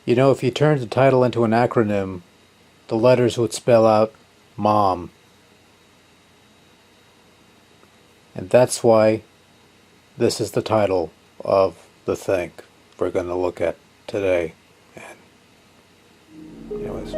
You know, if you turned the title into an acronym, the letters would spell out Mom. And that's why this is the title of the thing we're going to look at today. And anyways.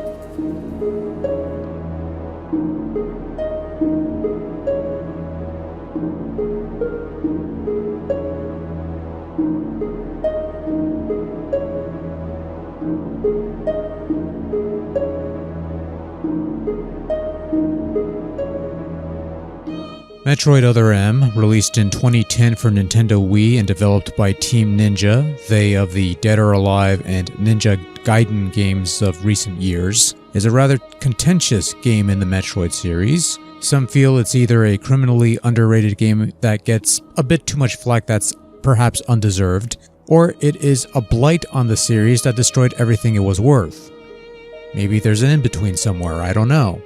Metroid Other M, released in 2010 for Nintendo Wii and developed by Team Ninja, they of the Dead or Alive and Ninja Gaiden games of recent years, is a rather contentious game in the Metroid series. Some feel it's either a criminally underrated game that gets a bit too much flack that's perhaps undeserved, or it is a blight on the series that destroyed everything it was worth. Maybe there's an in-between somewhere, I don't know.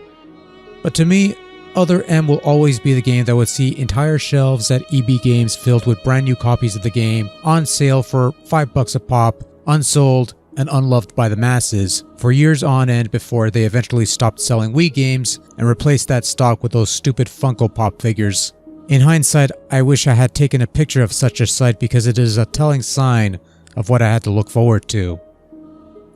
But to me, Other M will always be the game that would see entire shelves at EB Games filled with brand new copies of the game on sale for $5 a pop, unsold and unloved by the masses, for years on end before they eventually stopped selling Wii games and replaced that stock with those stupid Funko Pop figures. In hindsight, I wish I had taken a picture of such a sight because it is a telling sign of what I had to look forward to.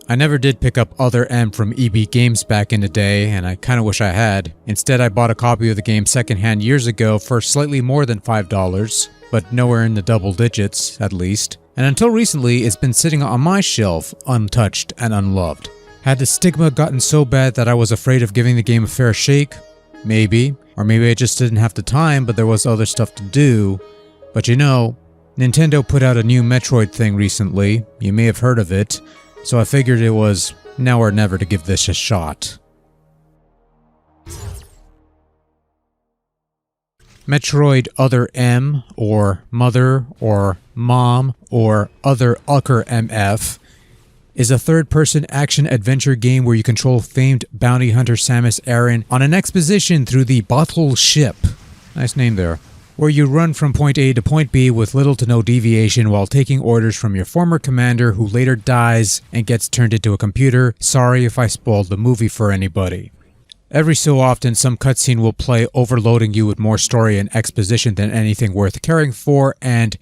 I never did pick up Other M from EB Games back in the day, and I kinda wish I had. Instead, I bought a copy of the game secondhand years ago for slightly more than $5, but nowhere in the double digits, at least. And until recently, it's been sitting on my shelf, untouched and unloved. Had the stigma gotten so bad that I was afraid of giving the game a fair shake? Maybe. Or maybe I just didn't have the time, but there was other stuff to do. But you know, Nintendo put out a new Metroid thing recently. You may have heard of it. So I figured it was now or never to give this a shot. Metroid Other M, or Mother, or Mom, or Other Ucker MF, is a third-person action-adventure game where you control famed bounty hunter Samus Aran on an exposition through the Bottle Ship. Nice name there. Where you run from point A to point B with little to no deviation while taking orders from your former commander who later dies and gets turned into a computer. Sorry if I spoiled the movie for anybody. Every so often, some cutscene will play, overloading you with more story and exposition than anything worth caring for, and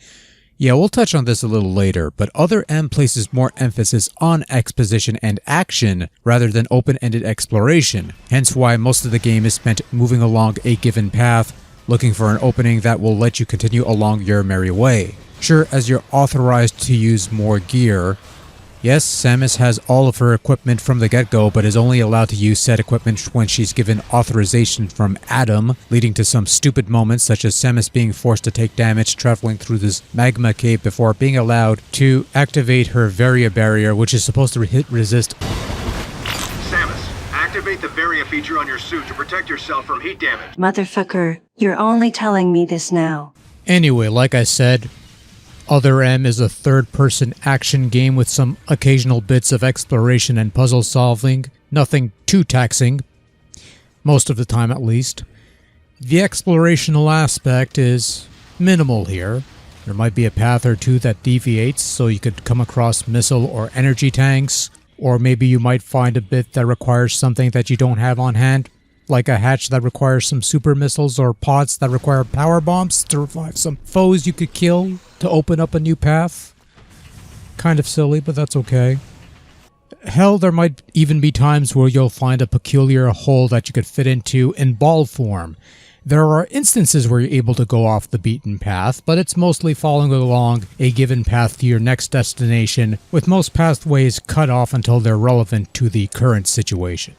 yeah, we'll touch on this a little later, but Other M places more emphasis on exposition and action rather than open-ended exploration, hence why most of the game is spent moving along a given path, looking for an opening that will let you continue along your merry way. Sure, as you're authorized to use more gear. Yes, Samus has all of her equipment from the get-go, but is only allowed to use said equipment when she's given authorization from Adam, leading to some stupid moments such as Samus being forced to take damage traveling through this magma cave before being allowed to activate her Varia barrier, which is supposed to resist. Activate the Varia feature on your suit to protect yourself from heat damage. Motherfucker, you're only telling me this now. Anyway, like I said, Other M is a third-person action game with some occasional bits of exploration and puzzle solving. Nothing too taxing, most of the time at least. The explorational aspect is minimal here. There might be a path or two that deviates, so you could come across missile or energy tanks. Or maybe you might find a bit that requires something that you don't have on hand, like a hatch that requires some super missiles or pods that require power bombs to revive some foes you could kill to open up a new path. Kind of silly, but that's okay. Hell, there might even be times where you'll find a peculiar hole that you could fit into in ball form. There are instances where you're able to go off the beaten path, but it's mostly following along a given path to your next destination, with most pathways cut off until they're relevant to the current situation.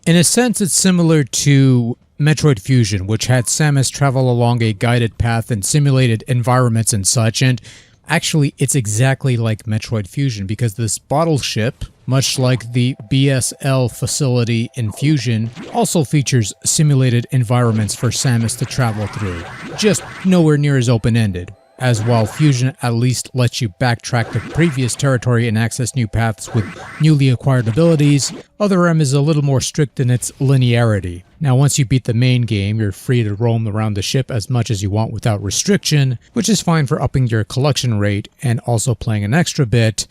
In a sense, it's similar to Metroid Fusion, which had Samus travel along a guided path in simulated environments and such, and actually it's exactly like Metroid Fusion because this bottle ship, much like the BSL facility in Fusion, also features simulated environments for Samus to travel through, just nowhere near as open-ended. As while Fusion at least lets you backtrack to previous territory and access new paths with newly acquired abilities, Other M is a little more strict in its linearity. Now once you beat the main game, you're free to roam around the ship as much as you want without restriction, which is fine for upping your collection rate and also playing an extra bit,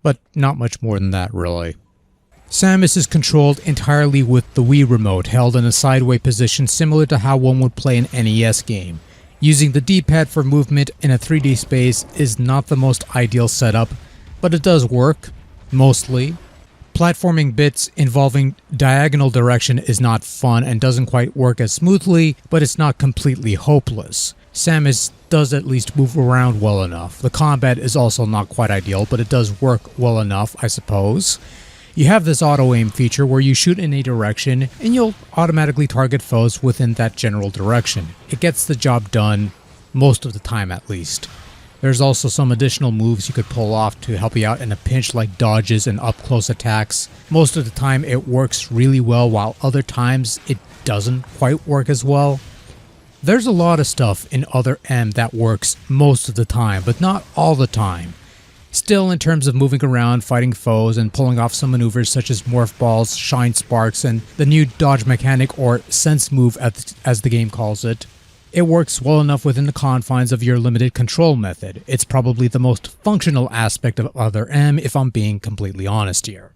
but not much more than that really. Samus is controlled entirely with the Wii remote, held in a sideways position similar to how one would play an NES game. Using the D-pad for movement in a 3D space is not the most ideal setup, but it does work, mostly. Platforming bits involving diagonal direction is not fun and doesn't quite work as smoothly, but it's not completely hopeless. Samus does at least move around well enough. The combat is also not quite ideal, but it does work well enough, I suppose. You have this auto-aim feature where you shoot in a direction and you'll automatically target foes within that general direction. It gets the job done, most of the time at least. There's also some additional moves you could pull off to help you out in a pinch, like dodges and up-close attacks. Most of the time it works really well, while other times it doesn't quite work as well. There's a lot of stuff in Other M that works most of the time, but not all the time. Still, in terms of moving around, fighting foes, and pulling off some maneuvers such as morph balls, shine sparks, and the new dodge mechanic, or sense move as the game calls it, it works well enough within the confines of your limited control method. It's probably the most functional aspect of Other M, if I'm being completely honest here.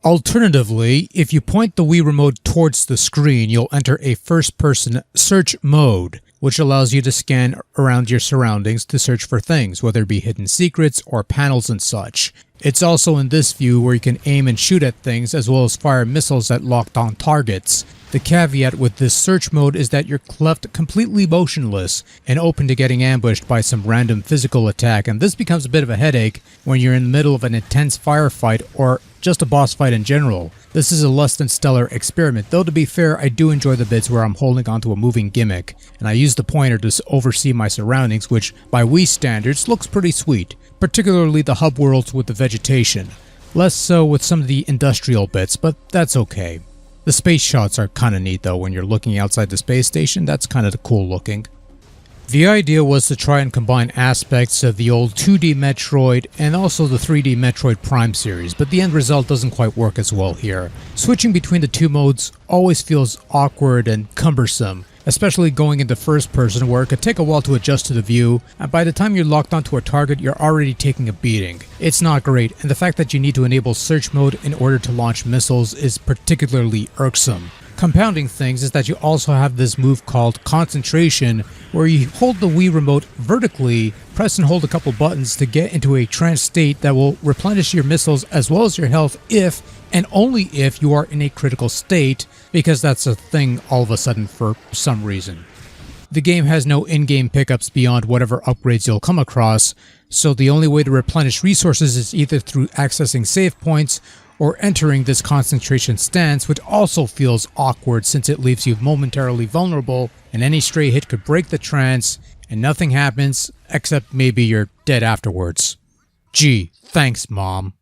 Alternatively, if you point the Wii remote towards the screen, you'll enter a first-person search mode, which allows you to scan around your surroundings to search for things, whether it be hidden secrets or panels and such. It's also in this view where you can aim and shoot at things, as well as fire missiles at locked-on targets. The caveat with this search mode is that you're left completely motionless and open to getting ambushed by some random physical attack, and this becomes a bit of a headache when you're in the middle of an intense firefight or just a boss fight in general. This is a less than stellar experiment, though to be fair, I do enjoy the bits where I'm holding onto a moving gimmick, and I use the pointer to oversee my surroundings, which by Wii standards looks pretty sweet, particularly the hub worlds with the vegetation. Less so with some of the industrial bits, but that's okay. The space shots are kinda neat though. When you're looking outside the space station, that's kinda cool looking. The idea was to try and combine aspects of the old 2D Metroid and also the 3D Metroid Prime series, but the end result doesn't quite work as well here. Switching between the two modes always feels awkward and cumbersome, especially going into first person where it could take a while to adjust to the view, and by the time you're locked onto a target you're already taking a beating. It's not great, and the fact that you need to enable search mode in order to launch missiles is particularly irksome. Compounding things is that you also have this move called concentration, where you hold the Wii remote vertically, press and hold a couple buttons to get into a trance state that will replenish your missiles as well as your health if, and only if, you are in a critical state, because that's a thing all of a sudden for some reason. The game has no in-game pickups beyond whatever upgrades you'll come across, so the only way to replenish resources is either through accessing save points or entering this concentration stance, which also feels awkward since it leaves you momentarily vulnerable and any stray hit could break the trance and nothing happens except maybe you're dead afterwards. Gee, thanks Mom.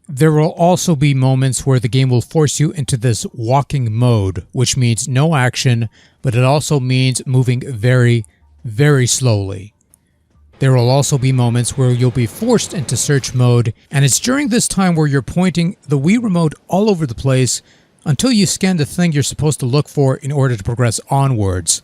There will also be moments where the game will force you into this walking mode, which means no action, but it also means moving very, very slowly. There will also be moments where you'll be forced into search mode, and it's during this time where you're pointing the Wii remote all over the place until you scan the thing you're supposed to look for in order to progress onwards.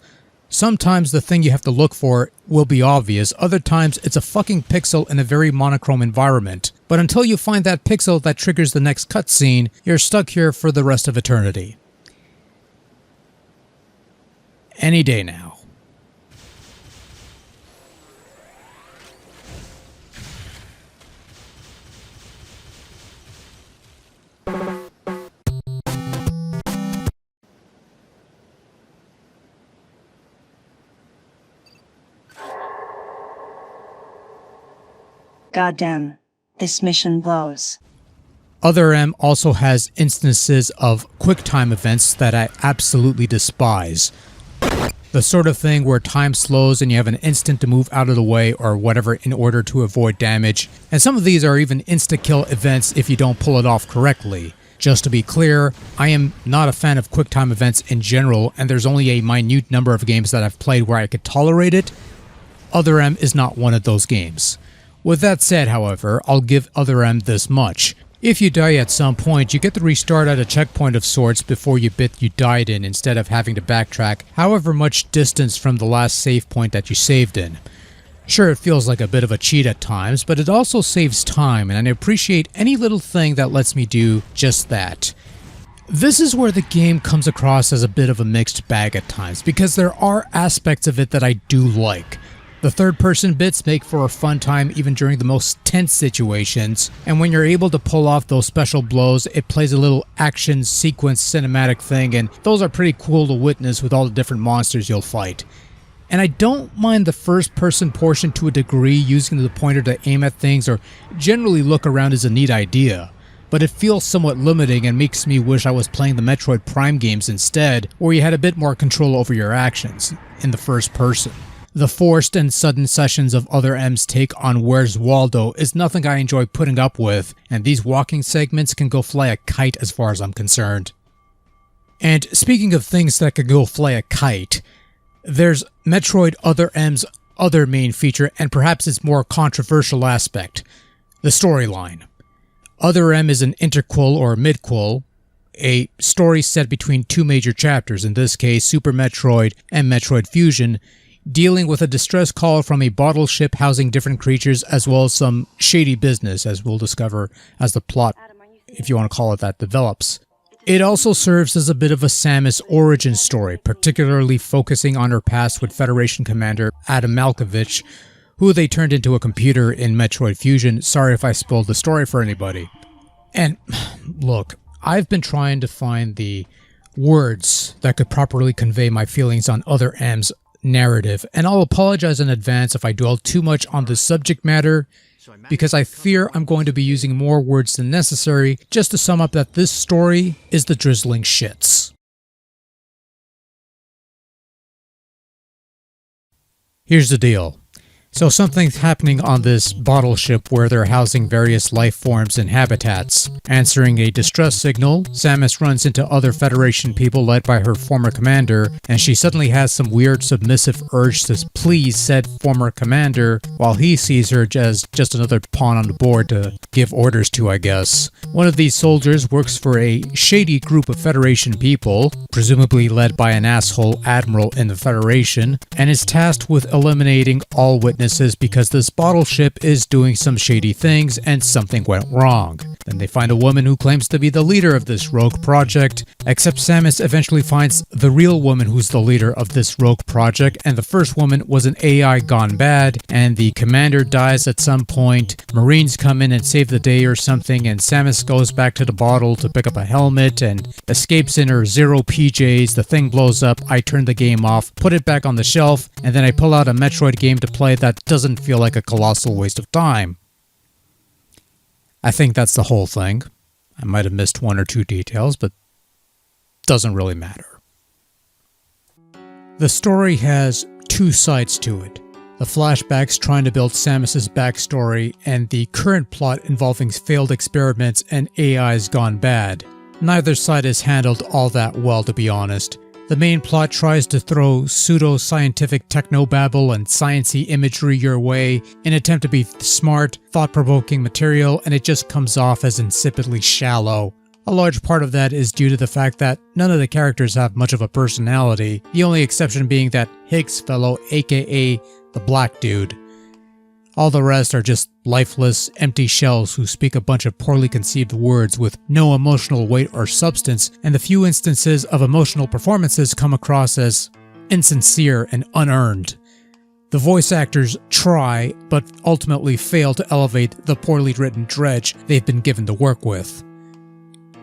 Sometimes the thing you have to look for will be obvious, other times it's a fucking pixel in a very monochrome environment. But until you find that pixel that triggers the next cutscene, you're stuck here for the rest of eternity. Any day now. Goddamn, this mission blows. Other M also has instances of QuickTime events that I absolutely despise. The sort of thing where time slows and you have an instant to move out of the way or whatever in order to avoid damage, and some of these are even insta-kill events if you don't pull it off correctly. Just to be clear, I am not a fan of QuickTime events in general, and there's only a minute number of games that I've played where I could tolerate it. Other M is not one of those games. With that said, however, I'll give Other M this much. If you die at some point, you get to restart at a checkpoint of sorts before you bit you died in instead of having to backtrack however much distance from the last save point that you saved in. Sure, it feels like a bit of a cheat at times, but it also saves time, and I appreciate any little thing that lets me do just that. This is where the game comes across as a bit of a mixed bag at times, because there are aspects of it that I do like. The third-person bits make for a fun time even during the most tense situations, and when you're able to pull off those special blows, it plays a little action sequence cinematic thing, and those are pretty cool to witness with all the different monsters you'll fight. And I don't mind the first-person portion to a degree, using the pointer to aim at things or generally look around is a neat idea, but it feels somewhat limiting and makes me wish I was playing the Metroid Prime games instead, where you had a bit more control over your actions in the first person. The forced and sudden sessions of Other M's take on Where's Waldo is nothing I enjoy putting up with, and these walking segments can go fly a kite as far as I'm concerned. And speaking of things that could go fly a kite, there's Metroid Other M's other main feature and perhaps its more controversial aspect, the storyline. Other M is an interquel or midquel, a story set between two major chapters, in this case Super Metroid and Metroid Fusion, dealing with a distress call from a bottle ship housing different creatures as well as some shady business, as we'll discover as the plot, if you want to call it that, develops. It also serves as a bit of a Samus origin story, particularly focusing on her past with Federation Commander Adam Malkovich, who they turned into a computer in Metroid Fusion. Sorry if I spoiled the story for anybody. And look, I've been trying to find the words that could properly convey my feelings on Other M's narrative, and I'll apologize in advance if I dwell too much on the subject matter, because I fear I'm going to be using more words than necessary just to sum up that this story is the drizzling shits. Here's the deal. So something's happening on this bottle ship where they're housing various life forms and habitats. Answering a distress signal, Samus runs into other Federation people led by her former commander, and she suddenly has some weird submissive urge to please said former commander, while he sees her as just another pawn on the board to give orders to, I guess. One of these soldiers works for a shady group of Federation people, presumably led by an asshole admiral in the Federation, and is tasked with eliminating all witnesses because this bottle ship is doing some shady things and something went wrong. Then they find a woman who claims to be the leader of this rogue project, except Samus eventually finds the real woman who's the leader of this rogue project, and the first woman was an AI gone bad, and the commander dies at some point. Marines come in and save the day or something, and Samus goes back to the bottle to pick up a helmet and escapes in her zero PJs. The thing blows up, I turn the game off, put it back on the shelf, and then I pull out a Metroid game to play that doesn't feel like a colossal waste of time. I think that's the whole thing. I might have missed one or two details, but doesn't really matter. The story has two sides to it. The flashbacks trying to build Samus's backstory, and the current plot involving failed experiments and AIs gone bad. Neither side is handled all that well, to be honest. The main plot tries to throw pseudo-scientific technobabble and sciencey imagery your way in an attempt to be smart, thought-provoking material, and it just comes off as insipidly shallow. A large part of that is due to the fact that none of the characters have much of a personality, the only exception being that Higgs fellow, aka the black dude. All the rest are just lifeless, empty shells who speak a bunch of poorly conceived words with no emotional weight or substance, and the few instances of emotional performances come across as insincere and unearned. The voice actors try, but ultimately fail to elevate the poorly written dredge they've been given to work with.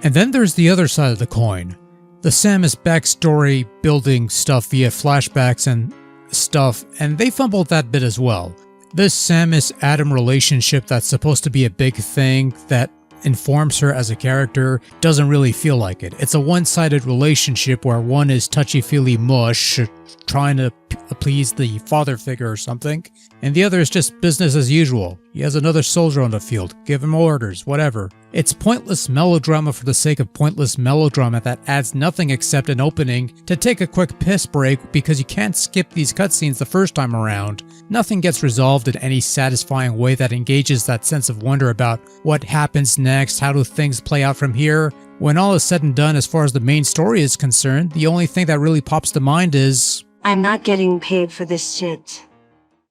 And then there's the other side of the coin. The Samus backstory building stuff via flashbacks and stuff, and they fumbled that bit as well. This Samus-Adam relationship that's supposed to be a big thing that informs her as a character doesn't really feel like it. It's a one-sided relationship where one is touchy-feely mush, trying to please the father figure or something, and the other is just business as usual. He has another soldier on the field, give him orders, whatever. It's pointless melodrama for the sake of pointless melodrama that adds nothing except an opening to take a quick piss break because you can't skip these cutscenes the first time around. Nothing gets resolved in any satisfying way that engages that sense of wonder about what happens next, how do things play out from here. When all is said and done as far as the main story is concerned, the only thing that really pops to mind is, I'm not getting paid for this shit.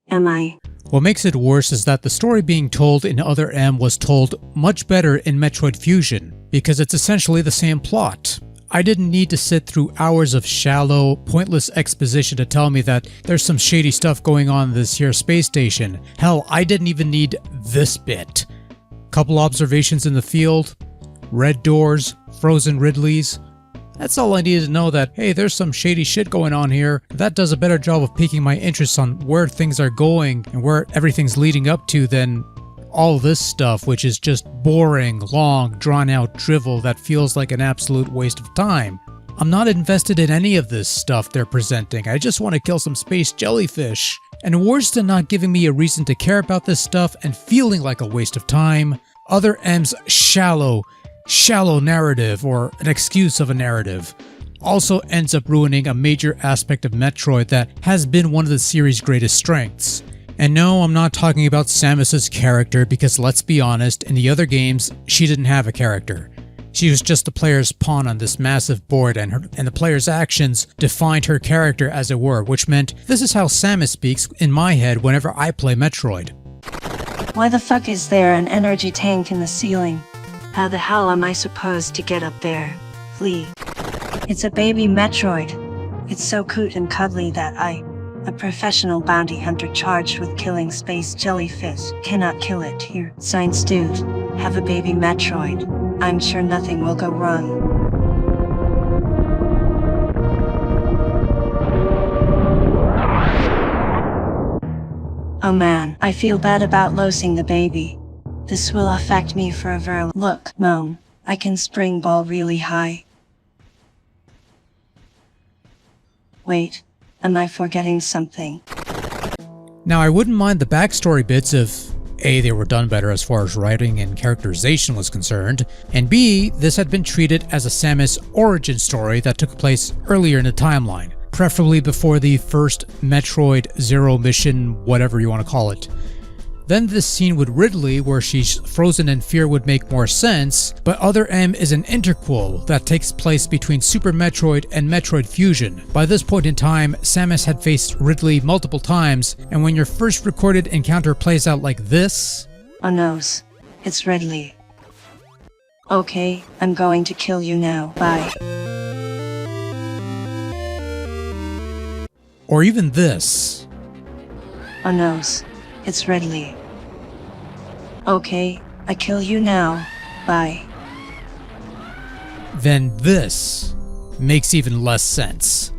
Am I? What makes it worse is that the story being told in Other M was told much better in Metroid Fusion, because it's essentially the same plot. I didn't need to sit through hours of shallow, pointless exposition to tell me that there's some shady stuff going on in this here space station. Hell, I didn't even need this bit. Couple observations in the field, red doors, frozen Ridleys. That's all I needed to know, that, hey, there's some shady shit going on here. That does a better job of piquing my interest on where things are going and where everything's leading up to than all this stuff, which is just boring, long, drawn-out drivel that feels like an absolute waste of time. I'm not invested in any of this stuff they're presenting. I just want to kill some space jellyfish. And worse than not giving me a reason to care about this stuff and feeling like a waste of time, Other M's shallow narrative, or an excuse of a narrative, also ends up ruining a major aspect of Metroid that has been one of the series' greatest strengths. And no, I'm not talking about Samus's character, because let's be honest, in the other games, she didn't have a character. She was just the player's pawn on this massive board, and the player's actions defined her character, as it were, which meant this is how Samus speaks in my head whenever I play Metroid. Why the fuck is there an energy tank in the ceiling? How the hell am I supposed to get up there? Flee. It's a baby Metroid. It's so cute and cuddly that a professional bounty hunter charged with killing space jellyfish, cannot kill it here. Science dude, have a baby Metroid. I'm sure nothing will go wrong. Oh man, I feel bad about losing the baby. This will affect me for a very look, Mom. I can spring ball really high. Wait, am I forgetting something? Now, I wouldn't mind the backstory bits if A, they were done better as far as writing and characterization was concerned, and B, this had been treated as a Samus origin story that took place earlier in the timeline, preferably before the first Metroid Zero mission, whatever you want to call it. Then this scene with Ridley where she's frozen in fear would make more sense, but Other M is an interquel that takes place between Super Metroid and Metroid Fusion. By this point in time, Samus had faced Ridley multiple times, and when your first recorded encounter plays out like this... Oh no, it's Ridley. Okay, I'm going to kill you now, bye. Or even this... Oh no, it's Ridley. Okay, I kill you now, bye. Then this makes even less sense.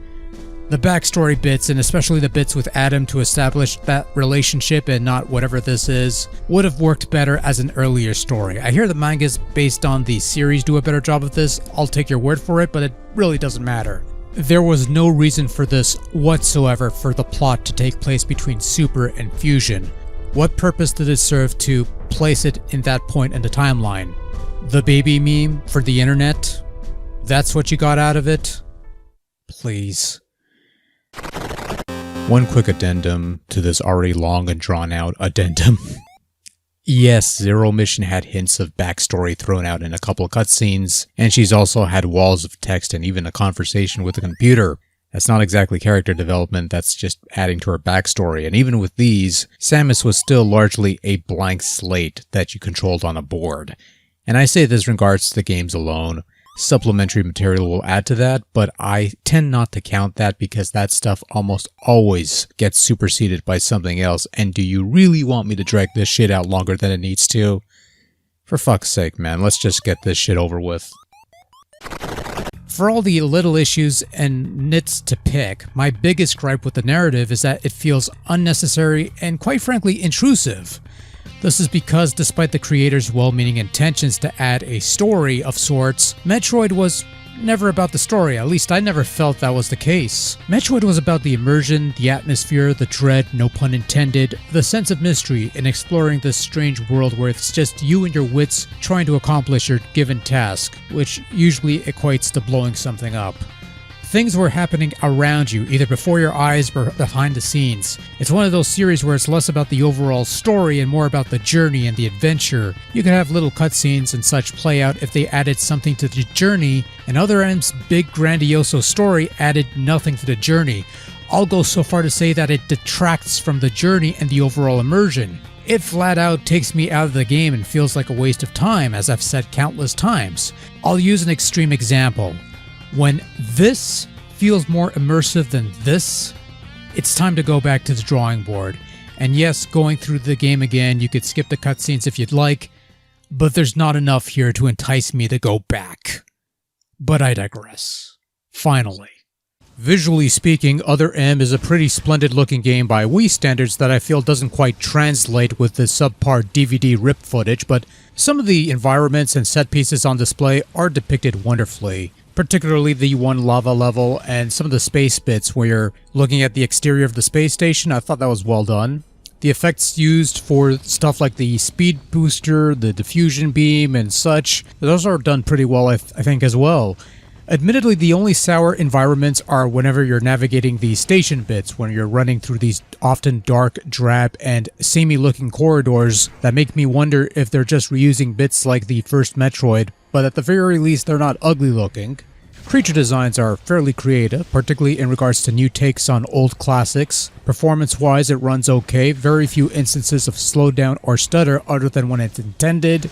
The backstory bits, and especially the bits with Adam to establish that relationship and not whatever this is, would have worked better as an earlier story. I hear the mangas based on the series do a better job of this. I'll take your word for it, but it really doesn't matter. There was no reason for this whatsoever for the plot to take place between Super and Fusion. What purpose did it serve to place it in that point in the timeline? The baby meme for the internet? That's what you got out of it? Please. One quick addendum to this already long and drawn out addendum. Yes, Zero Mission had hints of backstory thrown out in a couple of cutscenes, and she's also had walls of text and even a conversation with the computer. That's not exactly character development, that's just adding to her backstory, and even with these, Samus was still largely a blank slate that you controlled on a board. And I say this in regards to the games alone. Supplementary material will add to that, but I tend not to count that because that stuff almost always gets superseded by something else, and do you really want me to drag this shit out longer than it needs to? For fuck's sake, man, let's just get this shit over with. For all the little issues and nits to pick, my biggest gripe with the narrative is that it feels unnecessary and quite frankly intrusive. This is because despite the creator's well-meaning intentions to add a story of sorts, Metroid was never about the story. At least I never felt that was the case. Metroid was about the immersion, the atmosphere, the dread, no pun intended, the sense of mystery in exploring this strange world where it's just you and your wits trying to accomplish your given task, which usually equates to blowing something up. Things were happening around you, either before your eyes or behind the scenes. It's one of those series where it's less about the overall story and more about the journey and the adventure. You could have little cutscenes and such play out if they added something to the journey, and Other M's big grandioso story added nothing to the journey. I'll go so far to say that it detracts from the journey and the overall immersion. It flat out takes me out of the game and feels like a waste of time, as I've said countless times. I'll use an extreme example. When this feels more immersive than this, it's time to go back to the drawing board. And yes, going through the game again, you could skip the cutscenes if you'd like, but there's not enough here to entice me to go back. But I digress. Finally. Visually speaking, Other M is a pretty splendid looking game by Wii standards that I feel doesn't quite translate with the subpar DVD rip footage, but some of the environments and set pieces on display are depicted wonderfully. Particularly the one lava level and some of the space bits where you're looking at the exterior of the space station. I thought that was well done. The effects used for stuff like the speed booster, the diffusion beam, and such, those are done pretty well, I think, as well. Admittedly, the only sour environments are whenever you're navigating the station bits, when you're running through these often dark, drab, and samey-looking corridors that make me wonder if they're just reusing bits like the first Metroid, but at the very least, they're not ugly-looking. Creature designs are fairly creative, particularly in regards to new takes on old classics. Performance-wise, it runs okay, very few instances of slowdown or stutter other than when it's intended,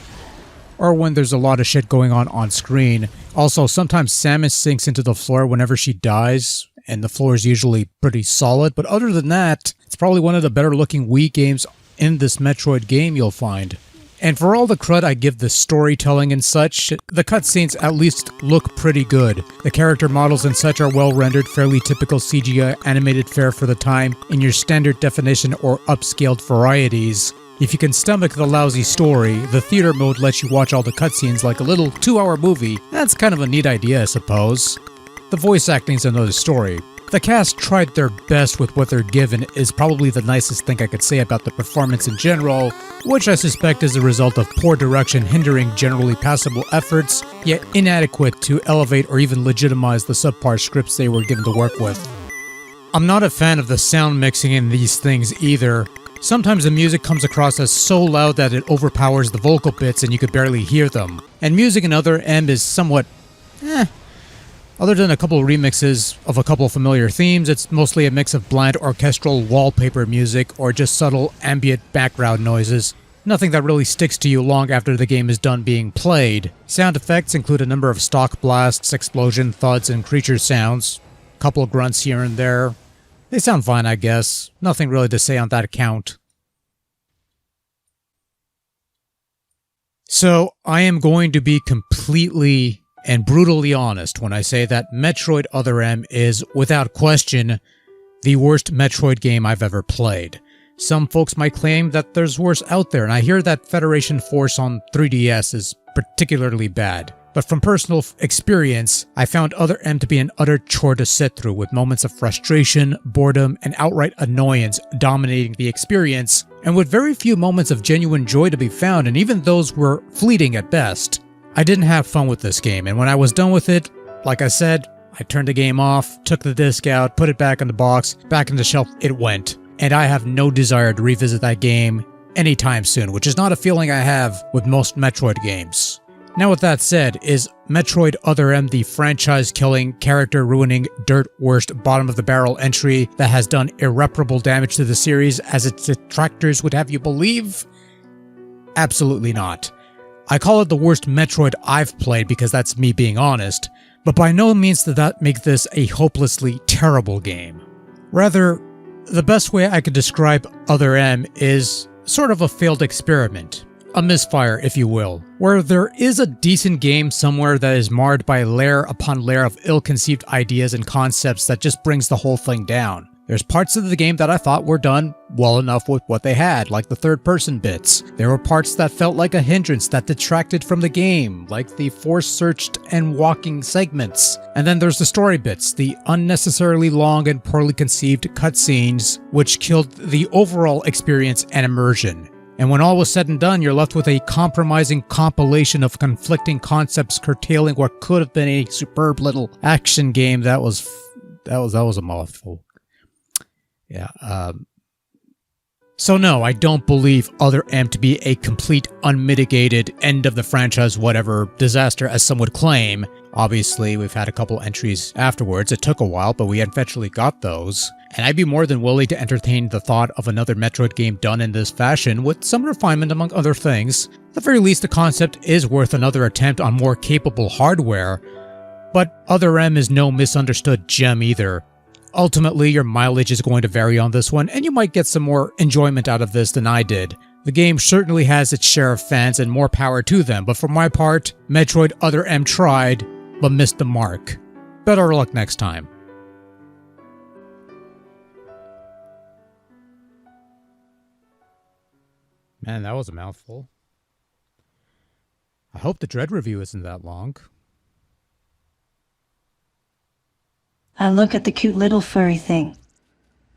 or when there's a lot of shit going on screen. Also, sometimes Samus sinks into the floor whenever she dies, and the floor is usually pretty solid, but other than that, it's probably one of the better looking Wii games in this Metroid game you'll find. And for all the crud I give the storytelling and such, the cutscenes at least look pretty good. The character models and such are well rendered, fairly typical CGI animated fare for the time, in your standard definition or upscaled varieties. If you can stomach the lousy story, the theater mode lets you watch all the cutscenes like a little 2-hour movie. That's kind of a neat idea, I suppose. The voice acting's another story. The cast tried their best with what they're given is probably the nicest thing I could say about the performance in general, which I suspect is a result of poor direction hindering generally passable efforts, yet inadequate to elevate or even legitimize the subpar scripts they were given to work with. I'm not a fan of the sound mixing in these things either. Sometimes the music comes across as so loud that it overpowers the vocal bits and you could barely hear them. And music in Other M is somewhat Other than a couple remixes of a couple familiar themes, it's mostly a mix of bland orchestral wallpaper music or just subtle ambient background noises. Nothing that really sticks to you long after the game is done being played. Sound effects include a number of stock blasts, explosion, thuds, and creature sounds. A couple of grunts here and there. They sound fine, I guess. Nothing really to say on that account. So, I am going to be completely and brutally honest when I say that Metroid Other M is, without question, the worst Metroid game I've ever played. Some folks might claim that there's worse out there, and I hear that Federation Force on 3DS is particularly bad. But from personal experience, I found Other M to be an utter chore to sit through, with moments of frustration, boredom, and outright annoyance dominating the experience, and with very few moments of genuine joy to be found, and even those were fleeting at best. I didn't have fun with this game, and when I was done with it, like I said, I turned the game off, took the disc out, put it back in the box, back in the shelf, it went. And I have no desire to revisit that game anytime soon, which is not a feeling I have with most Metroid games. Now with that said, is Metroid Other M the franchise-killing, character-ruining, dirt-worst, bottom-of-the-barrel entry that has done irreparable damage to the series as its detractors would have you believe? Absolutely not. I call it the worst Metroid I've played because that's me being honest, but by no means does that make this a hopelessly terrible game. Rather, the best way I could describe Other M is sort of a failed experiment. A misfire, if you will, where there is a decent game somewhere that is marred by layer upon layer of ill-conceived ideas and concepts that just brings the whole thing down. There's parts of the game that I thought were done well enough with what they had, like the third-person bits. There were parts that felt like a hindrance that detracted from the game, like the force-searched and walking segments. And then there's the story bits, the unnecessarily long and poorly conceived cutscenes, which killed the overall experience and immersion. And when all was said and done, you're left with a compromising compilation of conflicting concepts curtailing what could have been a superb little action game that was a mouthful. Yeah, So no, I don't believe Other M to be a complete, unmitigated, end of the franchise whatever disaster as some would claim. Obviously, we've had a couple entries afterwards. It took a while, but we eventually got those. and I'd be more than willing to entertain the thought of another Metroid game done in this fashion with some refinement among other things. At the very least, the concept is worth another attempt on more capable hardware, but Other M is no misunderstood gem either. Ultimately, your mileage is going to vary on this one, and you might get some more enjoyment out of this than I did. The game certainly has its share of fans and more power to them, but for my part, Metroid Other M tried, but missed the mark. Better luck next time. Man, that was a mouthful. I hope the Dread review isn't that long. I look at the cute little furry thing.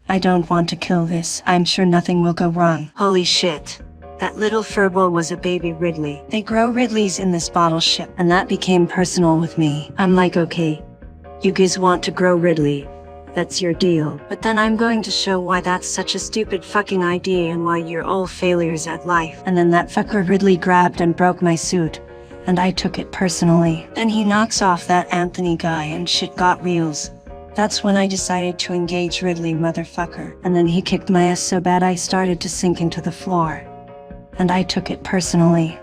I don't want to kill this. I'm sure nothing will go wrong. Holy shit. That little furball was a baby Ridley. They grow Ridleys in this bottle ship, and that became personal with me. I'm like, okay, you guys want to grow Ridley. That's your deal. But then I'm going to show why that's such a stupid fucking idea and why you're all failures at life. And then that fucker Ridley grabbed and broke my suit, and I took it personally. Then he knocks off that Anthony guy and shit got reals. That's when I decided to engage Ridley, motherfucker. And then he kicked my ass so bad I started to sink into the floor. And I took it personally.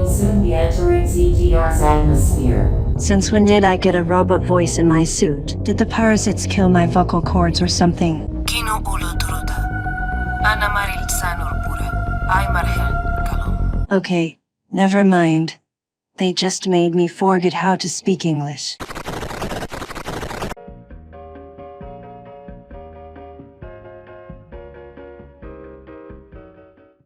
Soon be entering CGR's atmosphere. Since when did I get a robot voice in my suit? Did the parasites kill my vocal cords or something? Okay, never mind. They just made me forget how to speak English.